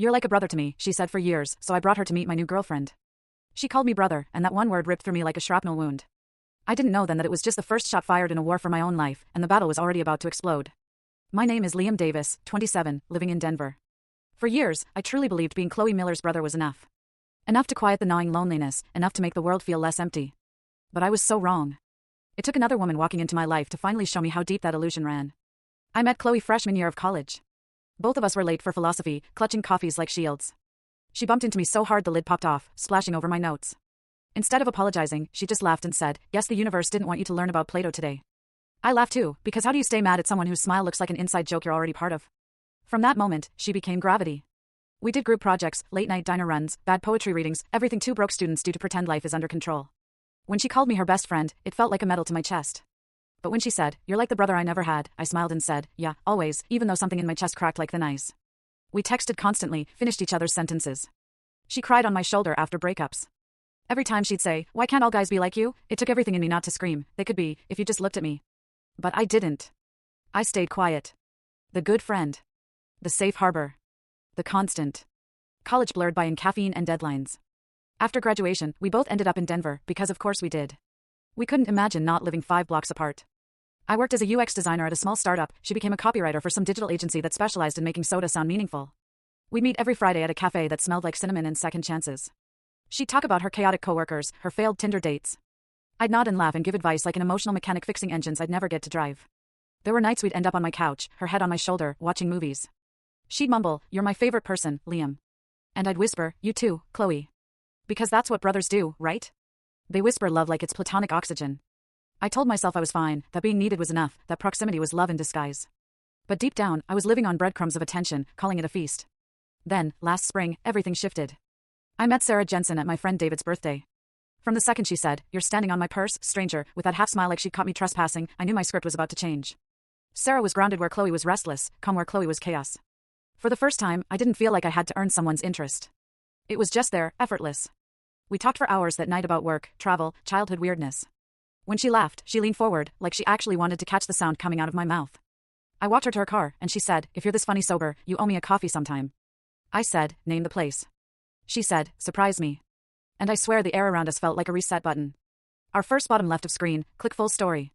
You're like a brother to me, she said for years, so I brought her to meet my new girlfriend. She called me brother, and that one word ripped through me like a shrapnel wound. I didn't know then that it was just the first shot fired in a war for my own life, and the battle was already about to explode. My name is Liam Davis, 27, living in Denver. For years, I truly believed being Chloe Miller's brother was enough. Enough to quiet the gnawing loneliness, enough to make the world feel less empty. But I was so wrong. It took another woman walking into my life to finally show me how deep that illusion ran. I met Chloe freshman year of college. Both of us were late for philosophy, clutching coffees like shields. She bumped into me so hard the lid popped off, splashing over my notes. Instead of apologizing, she just laughed and said, "Yes, the universe didn't want you to learn about Plato today." I laughed too, because how do you stay mad at someone whose smile looks like an inside joke you're already part of? From that moment, she became gravity. We did group projects, late-night diner runs, bad poetry readings, everything two broke students do to pretend life is under control. When she called me her best friend, it felt like a medal to my chest. But when she said, "You're like the brother I never had," I smiled and said, "Yeah, always," even though something in my chest cracked like thin ice. We texted constantly, finished each other's sentences. She cried on my shoulder after breakups. Every time she'd say, "Why can't all guys be like you?" It took everything in me not to scream. They could be, if you just looked at me. But I didn't. I stayed quiet. The good friend. The safe harbor. The constant. College blurred by in caffeine and deadlines. After graduation, we both ended up in Denver, because of course we did. We couldn't imagine not living 5 blocks apart. I worked as a UX designer at a small startup. She became a copywriter for some digital agency that specialized in making soda sound meaningful. We'd meet every Friday at a cafe that smelled like cinnamon and second chances. She'd talk about her chaotic coworkers, her failed Tinder dates. I'd nod and laugh and give advice like an emotional mechanic fixing engines I'd never get to drive. There were nights we'd end up on my couch, her head on my shoulder, watching movies. She'd mumble, "You're my favorite person, Liam." And I'd whisper, "You too, Chloe." Because that's what brothers do, right? They whisper love like it's platonic oxygen. I told myself I was fine, that being needed was enough, that proximity was love in disguise. But deep down, I was living on breadcrumbs of attention, calling it a feast. Then, last spring, everything shifted. I met Sarah Jensen at my friend David's birthday. From the second she said, "You're standing on my purse, stranger," with that half smile like she'd caught me trespassing, I knew my script was about to change. Sarah was grounded where Chloe was restless, calm where Chloe was chaos. For the first time, I didn't feel like I had to earn someone's interest. It was just there, effortless. We talked for hours that night about work, travel, childhood weirdness. When she laughed, she leaned forward, like she actually wanted to catch the sound coming out of my mouth. I walked her to her car, and she said, "If you're this funny sober, you owe me a coffee sometime." I said, "Name the place." She said, "Surprise me." And I swear the air around us felt like a reset button. Our first bottom left of screen, click full story.